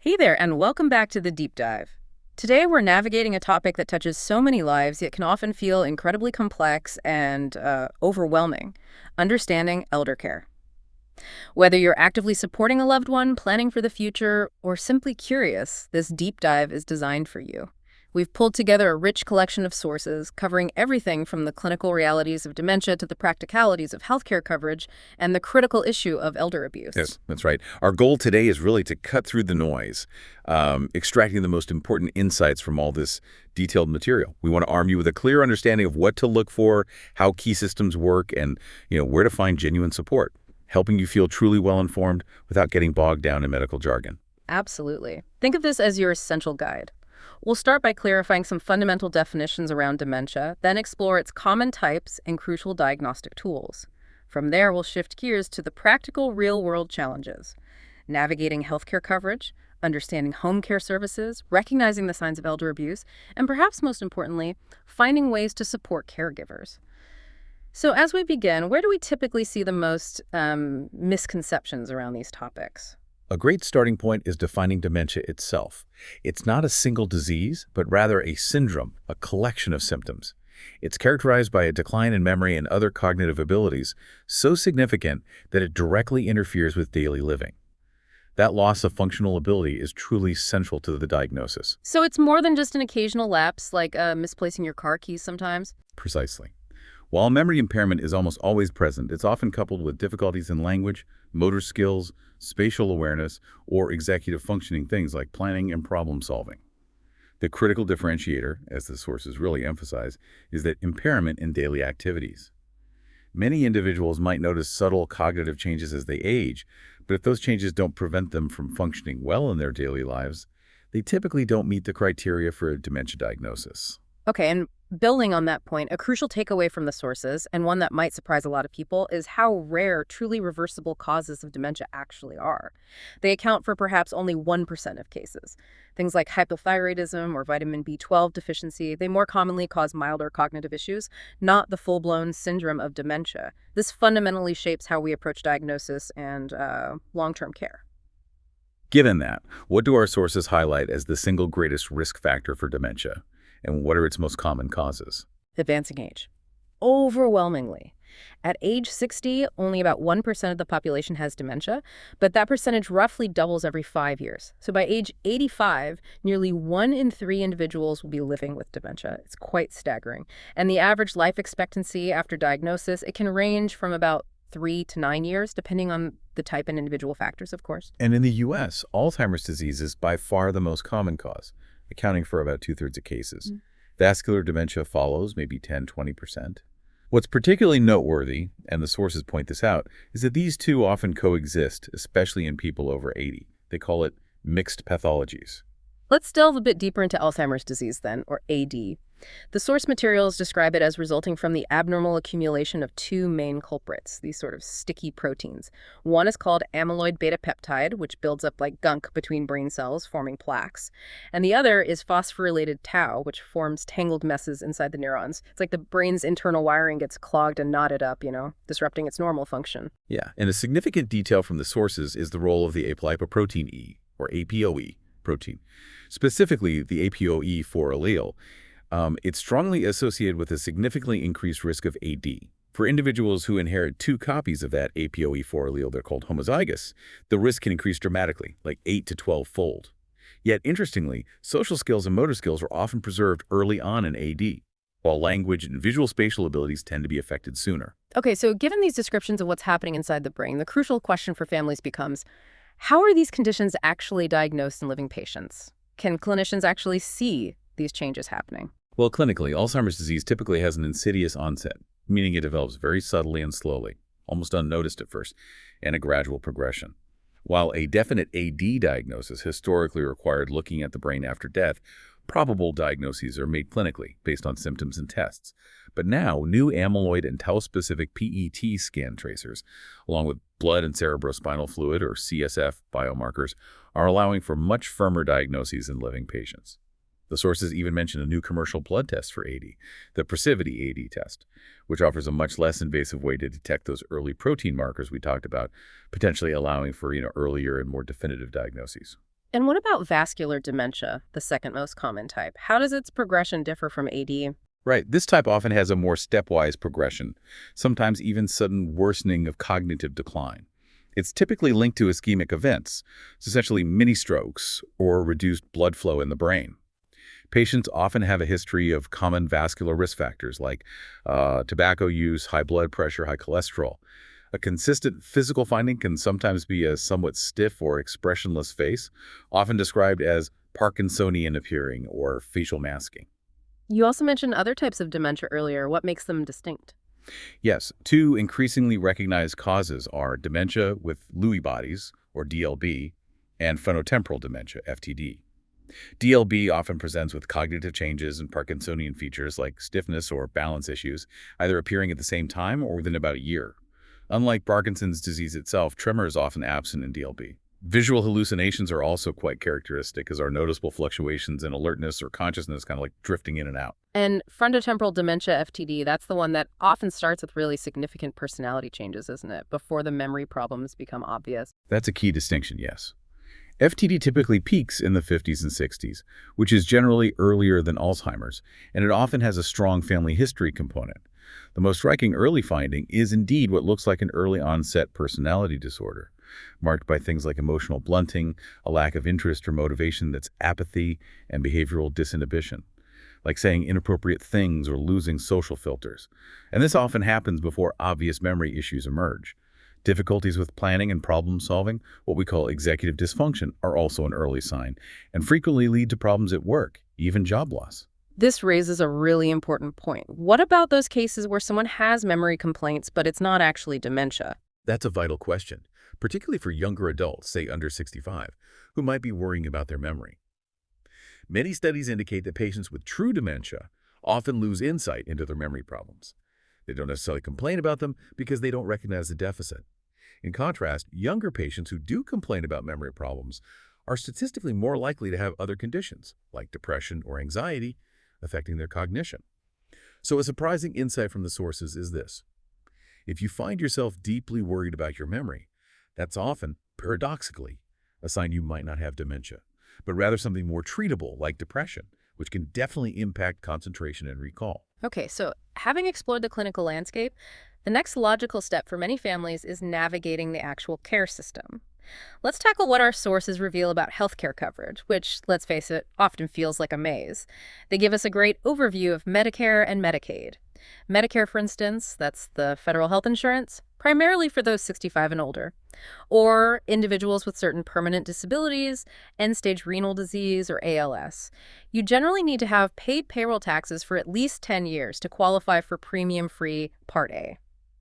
Hey there, and welcome back to the Deep Dive. Today, we're navigating a topic that touches so many lives, yet can often feel incredibly complex and overwhelming: understanding elder care. Whether you're actively supporting a loved one, planning for the future, or simply curious, this deep dive is designed for you. We've pulled together a rich collection of sources covering everything from the clinical realities of dementia to the practicalities of healthcare coverage and the critical issue of elder abuse. Yes, that's right. Our goal today is really to cut through the noise, extracting the most important insights from all this detailed material. We want to arm you with a clear understanding of what to look for, how key systems work, and where to find genuine support, helping you feel truly well-informed without getting bogged down in medical jargon. Absolutely. Think of this as your essential guide. We'll start by clarifying some fundamental definitions around dementia, then explore its common types and crucial diagnostic tools. From there, we'll shift gears to the practical real-world challenges: navigating healthcare coverage, understanding home care services, recognizing the signs of elder abuse, and perhaps most importantly, finding ways to support caregivers. So as we begin, where do we typically see the most misconceptions around these topics? A great starting point is defining dementia itself. It's not a single disease, but rather a syndrome, a collection of symptoms. It's characterized by a decline in memory and other cognitive abilities so significant that it directly interferes with daily living. That loss of functional ability is truly central to the diagnosis. So it's more than just an occasional lapse, like misplacing your car keys sometimes? Precisely. While memory impairment is almost always present, it's often coupled with difficulties in language, motor skills, spatial awareness, or executive functioning, things like planning and problem solving. The critical differentiator, as the sources really emphasize, is that impairment in daily activities. Many individuals might notice subtle cognitive changes as they age, but if those changes don't prevent them from functioning well in their daily lives, they typically don't meet the criteria for a dementia diagnosis. Okay, and building on that point, a crucial takeaway from the sources, and one that might surprise a lot of people, is how rare truly reversible causes of dementia actually are. They account for perhaps only 1% of cases. Things like hypothyroidism or vitamin B12 deficiency, they more commonly cause milder cognitive issues, not the full-blown syndrome of dementia. This fundamentally shapes how we approach diagnosis and long-term care. Given that, what do our sources highlight as the single greatest risk factor for dementia? And what are its most common causes? Advancing age. Overwhelmingly. At age 60, only about 1% of the population has dementia, but that percentage roughly doubles every 5 years. So by age 85, nearly 1 in 3 individuals will be living with dementia. It's quite staggering. And the average life expectancy after diagnosis, it can range from about 3 to 9 years, depending on the type and individual factors, of course. And in the U.S., Alzheimer's disease is by far the most common cause, accounting for about 2/3 of cases. Vascular dementia follows, maybe 10–20%. What's particularly noteworthy, and the sources point this out, is that these two often coexist, especially in people over 80. They call it mixed pathologies. Let's delve a bit deeper into Alzheimer's disease then, or AD. The source materials describe it as resulting from the abnormal accumulation of two main culprits, these sort of sticky proteins. One is called amyloid beta peptide, which builds up like gunk between brain cells, forming plaques. And the other is phosphorylated tau, which forms tangled messes inside the neurons. It's like the brain's internal wiring gets clogged and knotted up, disrupting its normal function. Yeah, and a significant detail from the sources is the role of the apolipoprotein E, or APOE, protein. Specifically, the APOE4 allele. It's strongly associated with a significantly increased risk of AD. For individuals who inherit 2 copies of that APOE4 allele, they're called homozygous, the risk can increase dramatically, like 8 to 12-fold. Yet, interestingly, social skills and motor skills are often preserved early on in AD, while language and visual spatial abilities tend to be affected sooner. Okay, so given these descriptions of what's happening inside the brain, the crucial question for families becomes, how are these conditions actually diagnosed in living patients? Can clinicians actually see these changes happening? Well, clinically, Alzheimer's disease typically has an insidious onset, meaning it develops very subtly and slowly, almost unnoticed at first, and a gradual progression. While a definite AD diagnosis historically required looking at the brain after death, probable diagnoses are made clinically based on symptoms and tests. But now, new amyloid and tau-specific PET scan tracers, along with blood and cerebrospinal fluid, or CSF, biomarkers, are allowing for much firmer diagnoses in living patients. The sources even mention a new commercial blood test for AD, the Procivity AD test, which offers a much less invasive way to detect those early protein markers we talked about, potentially allowing for earlier and more definitive diagnoses. And what about vascular dementia, the second most common type? How does its progression differ from AD? Right, this type often has a more stepwise progression, sometimes even sudden worsening of cognitive decline. It's typically linked to ischemic events, essentially mini strokes or reduced blood flow in the brain. Patients often have a history of common vascular risk factors like tobacco use, high blood pressure, high cholesterol. A consistent physical finding can sometimes be a somewhat stiff or expressionless face, often described as Parkinsonian appearing or facial masking. You also mentioned other types of dementia earlier. What makes them distinct? Yes, two increasingly recognized causes are dementia with Lewy bodies, or DLB, and frontotemporal dementia, FTD. DLB often presents with cognitive changes and Parkinsonian features like stiffness or balance issues, either appearing at the same time or within about a year. Unlike Parkinson's disease itself, tremor is often absent in DLB. Visual hallucinations are also quite characteristic, as are noticeable fluctuations in alertness or consciousness, kind of like drifting in and out. And frontotemporal dementia, FTD, that's the one that often starts with really significant personality changes, isn't it? Before the memory problems become obvious. That's a key distinction, yes. FTD typically peaks in the 50s and 60s, which is generally earlier than Alzheimer's, and it often has a strong family history component. The most striking early finding is indeed what looks like an early onset personality disorder, marked by things like emotional blunting, a lack of interest or motivation that's apathy, and behavioral disinhibition, like saying inappropriate things or losing social filters. And this often happens before obvious memory issues emerge. Difficulties with planning and problem solving, what we call executive dysfunction, are also an early sign and frequently lead to problems at work, even job loss. This raises a really important point. What about those cases where someone has memory complaints, but it's not actually dementia? That's a vital question, particularly for younger adults, say under 65, who might be worrying about their memory. Many studies indicate that patients with true dementia often lose insight into their memory problems. They don't necessarily complain about them because they don't recognize the deficit. In contrast, younger patients who do complain about memory problems are statistically more likely to have other conditions, like depression or anxiety, affecting their cognition. So a surprising insight from the sources is this. If you find yourself deeply worried about your memory, that's often, paradoxically, a sign you might not have dementia, but rather something more treatable like depression, which can definitely impact concentration and recall. Okay, so having explored the clinical landscape, the next logical step for many families is navigating the actual care system. Let's tackle what our sources reveal about healthcare coverage, which, let's face it, often feels like a maze. They give us a great overview of Medicare and Medicaid. Medicare, for instance, that's the federal health insurance, primarily for those 65 and older, or individuals with certain permanent disabilities, end-stage renal disease, or ALS. You generally need to have paid payroll taxes for at least 10 years to qualify for premium-free Part A.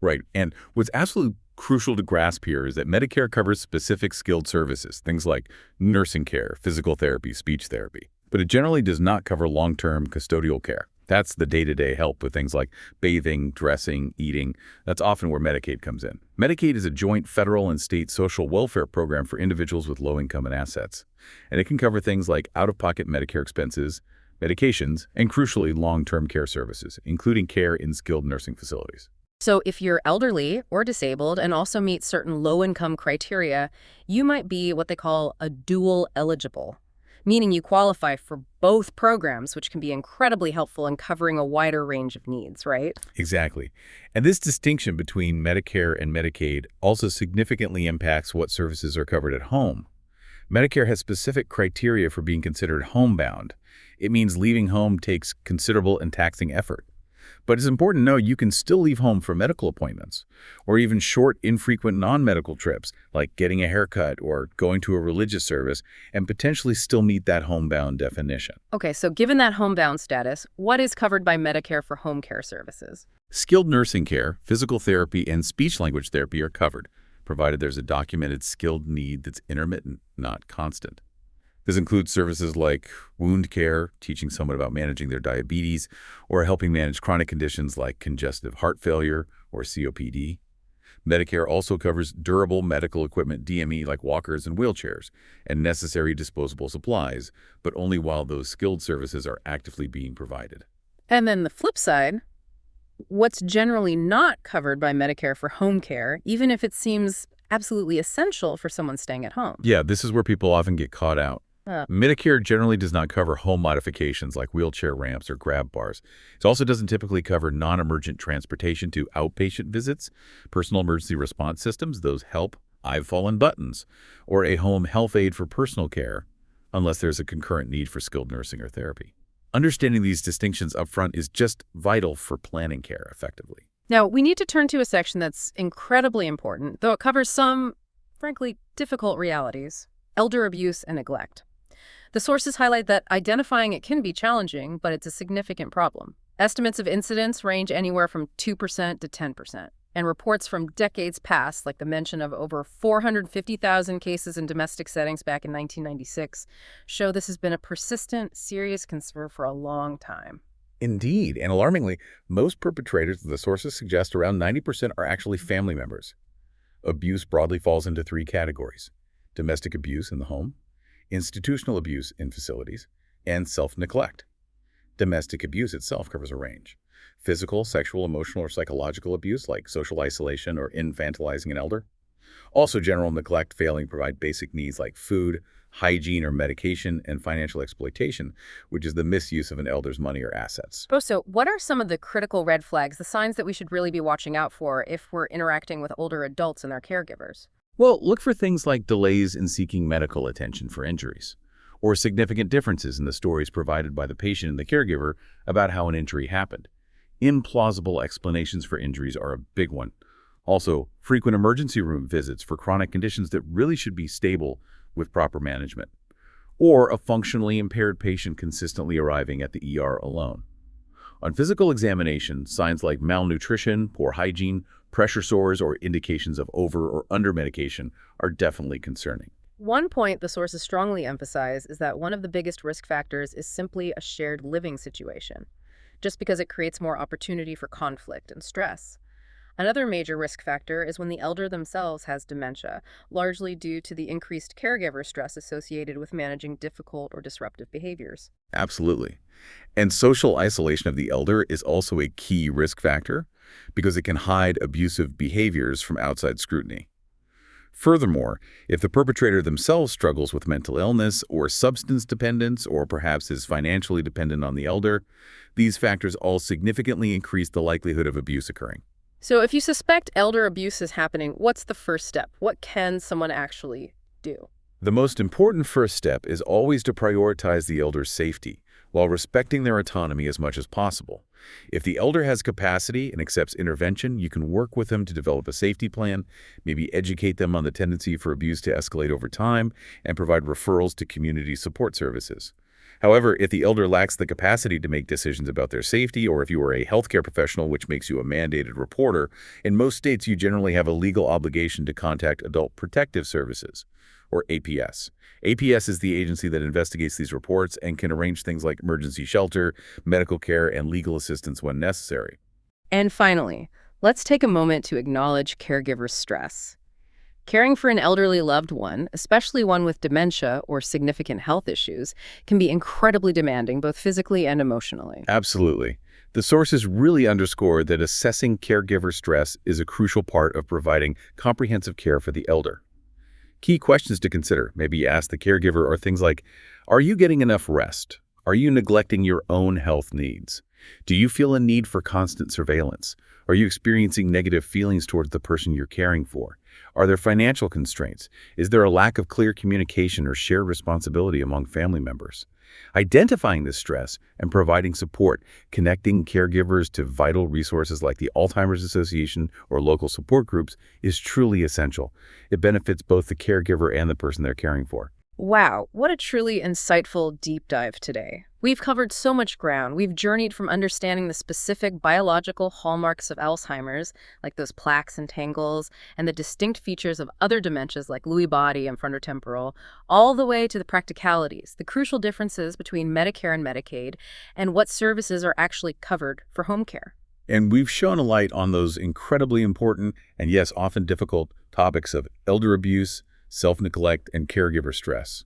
Right. And what's absolutely crucial to grasp here is that Medicare covers specific skilled services, things like nursing care, physical therapy, speech therapy. But it generally does not cover long-term custodial care. That's the day-to-day help with things like bathing, dressing, eating. That's often where Medicaid comes in. Medicaid is a joint federal and state social welfare program for individuals with low income and assets. And it can cover things like out-of-pocket Medicare expenses, medications, and crucially, long-term care services, including care in skilled nursing facilities. So if you're elderly or disabled and also meet certain low-income criteria, you might be what they call a dual eligible, meaning you qualify for both programs, which can be incredibly helpful in covering a wider range of needs, right? Exactly. And this distinction between Medicare and Medicaid also significantly impacts what services are covered at home. Medicare has specific criteria for being considered homebound. It means leaving home takes considerable and taxing effort. But it's important to know you can still leave home for medical appointments, or even short, infrequent non-medical trips, like getting a haircut or going to a religious service, and potentially still meet that homebound definition. Okay, so given that homebound status, what is covered by Medicare for home care services? Skilled nursing care, physical therapy, and speech-language therapy are covered, provided there's a documented skilled need that's intermittent, not constant. This includes services like wound care, teaching someone about managing their diabetes, or helping manage chronic conditions like congestive heart failure or COPD. Medicare also covers durable medical equipment, DME, like walkers and wheelchairs, and necessary disposable supplies, but only while those skilled services are actively being provided. And then the flip side, what's generally not covered by Medicare for home care, even if it seems absolutely essential for someone staying at home. Yeah, this is where people often get caught out. Uh, Medicare generally does not cover home modifications like wheelchair ramps or grab bars. It also doesn't typically cover non-emergent transportation to outpatient visits, personal emergency response systems, those help, I've fallen buttons, or a home health aid for personal care, unless there's a concurrent need for skilled nursing or therapy. Understanding these distinctions upfront is just vital for planning care effectively. Now, we need to turn to a section that's incredibly important, though it covers some, frankly, difficult realities: elder abuse and neglect. The sources highlight that identifying it can be challenging, but it's a significant problem. Estimates of incidents range anywhere from 2% to 10%, and reports from decades past, like the mention of over 450,000 cases in domestic settings back in 1996, show this has been a persistent, serious concern for a long time. Indeed, and alarmingly, most perpetrators, the sources suggest around 90% are actually family members. Abuse broadly falls into three categories: domestic abuse in the home, institutional abuse in facilities, and self-neglect. Domestic abuse itself covers a range: physical, sexual, emotional, or psychological abuse like social isolation or infantilizing an elder. Also general neglect, failing to provide basic needs like food, hygiene or medication, and financial exploitation, which is the misuse of an elder's money or assets. Oh, so what are some of the critical red flags, the signs that we should really be watching out for if we're interacting with older adults and their caregivers? Well, look for things like delays in seeking medical attention for injuries, or significant differences in the stories provided by the patient and the caregiver about how an injury happened. Implausible explanations for injuries are a big one. Also, frequent emergency room visits for chronic conditions that really should be stable with proper management, or a functionally impaired patient consistently arriving at the ER alone. On physical examination, signs like malnutrition, poor hygiene, pressure sores, or indications of over or under medication are definitely concerning. One point the sources strongly emphasize is that one of the biggest risk factors is simply a shared living situation, just because it creates more opportunity for conflict and stress. Another major risk factor is when the elder themselves has dementia, largely due to the increased caregiver stress associated with managing difficult or disruptive behaviors. Absolutely. And social isolation of the elder is also a key risk factor because it can hide abusive behaviors from outside scrutiny. Furthermore, if the perpetrator themselves struggles with mental illness or substance dependence, or perhaps is financially dependent on the elder, these factors all significantly increase the likelihood of abuse occurring. So if you suspect elder abuse is happening, what's the first step? What can someone actually do? The most important first step is always to prioritize the elder's safety while respecting their autonomy as much as possible. If the elder has capacity and accepts intervention, you can work with them to develop a safety plan, maybe educate them on the tendency for abuse to escalate over time, and provide referrals to community support services. However, if the elder lacks the capacity to make decisions about their safety, or if you are a healthcare professional, which makes you a mandated reporter, in most states you generally have a legal obligation to contact Adult Protective Services, or APS. APS is the agency that investigates these reports and can arrange things like emergency shelter, medical care, and legal assistance when necessary. And finally, let's take a moment to acknowledge caregiver stress. Caring for an elderly loved one, especially one with dementia or significant health issues, can be incredibly demanding, both physically and emotionally. Absolutely. The sources really underscore that assessing caregiver stress is a crucial part of providing comprehensive care for the elder. Key questions to consider, maybe ask the caregiver, are things like, are you getting enough rest? Are you neglecting your own health needs? Do you feel a need for constant surveillance? Are you experiencing negative feelings towards the person you're caring for? Are there financial constraints? Is there a lack of clear communication or shared responsibility among family members? Identifying this stress and providing support, connecting caregivers to vital resources like the Alzheimer's Association or local support groups is truly essential. It benefits both the caregiver and the person they're caring for. Wow, what a truly insightful deep dive today. We've covered so much ground. We've journeyed from understanding the specific biological hallmarks of Alzheimer's, like those plaques and tangles, and the distinct features of other dementias like Lewy body and frontotemporal, all the way to the practicalities, the crucial differences between Medicare and Medicaid, and what services are actually covered for home care. And we've shone a light on those incredibly important and, yes, often difficult topics of elder abuse, self-neglect, and caregiver stress.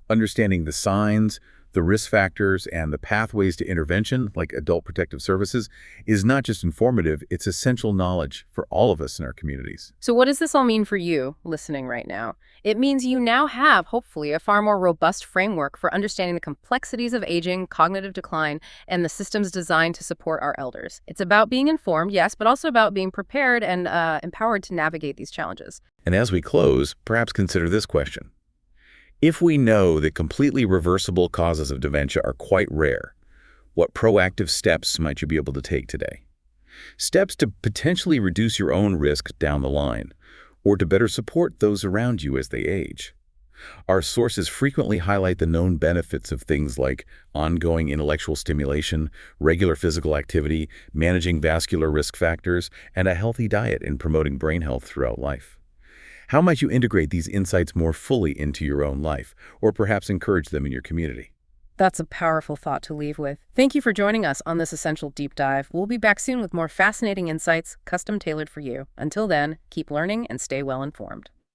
Understanding the signs, The risk factors and the pathways to intervention, like adult protective services, is not just informative, it's essential knowledge for all of us in our communities. So what does this all mean for you listening right now? It means you now have, hopefully, a far more robust framework for understanding the complexities of aging, cognitive decline, and the systems designed to support our elders. It's about being informed, yes, but also about being prepared and empowered to navigate these challenges. And as we close, perhaps consider this question. If we know that completely reversible causes of dementia are quite rare, what proactive steps might you be able to take today? Steps to potentially reduce your own risk down the line, or to better support those around you as they age. Our sources frequently highlight the known benefits of things like ongoing intellectual stimulation, regular physical activity, managing vascular risk factors, and a healthy diet in promoting brain health throughout life. How might you integrate these insights more fully into your own life, or perhaps encourage them in your community? That's a powerful thought to leave with. Thank you for joining us on this essential deep dive. We'll be back soon with more fascinating insights, custom tailored for you. Until then, keep learning and stay well informed.